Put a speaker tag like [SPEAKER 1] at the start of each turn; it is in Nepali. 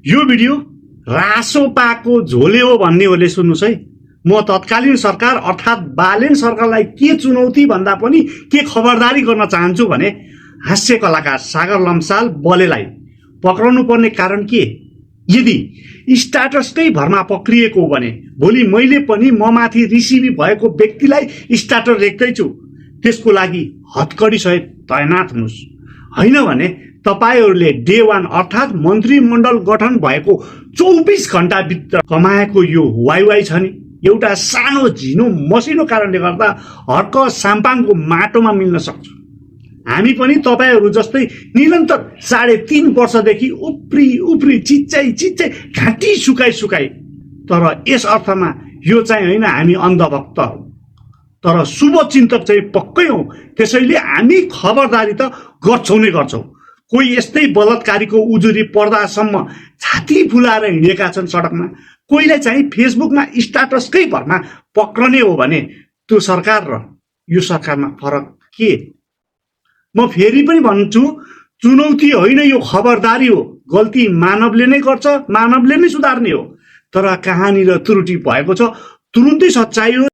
[SPEAKER 1] यो भिडियो रासोपाको झोले हो भन्नेहरूले सुन्नुहोस् है। म तत्कालीन सरकार अर्थात् बालेन सरकारलाई के चुनौती भन्दा पनि के खबरदारी गर्न चाहन्छु भने हास्य कलाकार सागर लम्साल बलेलाई पक्राउनु पर्ने कारण के? यदि स्ट्याटसकै भरमा पक्रिएको हो भने भोलि मैले पनि ममाथि रिसिभी भएको व्यक्तिलाई स्ट्याटस लेख्दैछु, त्यसको लागि हतकडी सहित तैनात हुनुहोस्। होइन भने तपाईहरूले डे 1 अर्थात् मन्त्रीमण्डल गठन भएको 24 घण्टाभित्र कमाएको यो वाइवाई छ नि, एउटा सानो झिनो मसिनो कारणले गर्दा हर्क साम्पाङको माटोमा मिल्न सक्छ। हामी पनि तपाईहरू जस्तै निरन्तर 3.5 वर्षदेखि उप्री चिच्चाइ घाँटी सुकाई, तर यस अर्थमा यो चाहिँ होइन हामी अन्धभक्त हौ, तर शुभचिन्तक चाहिँ पक्कै हौ। त्यसैले हामी खबरदारी त गर्छौँ नै गर्छौँ। कोही यस्तै बलात्कारीको उजुरी पर्दासम्म छाती फुलाएर हिँडेका छन् सडकमा, कोहीलाई चाहिँ फेसबुकमा स्ट्याटसकै भरमा पक्रने हो भने त्यो सरकार र यो सरकारमा फरक के? म फेरि पनि भन्छु, चुनौती होइन यो खबरदारी हो। गल्ती मानवले नै गर्छ, मानवले नै सुधार्ने हो। तर कहाँनिर त्रुटि भएको छ तुरुन्तै सच्चाइ हो।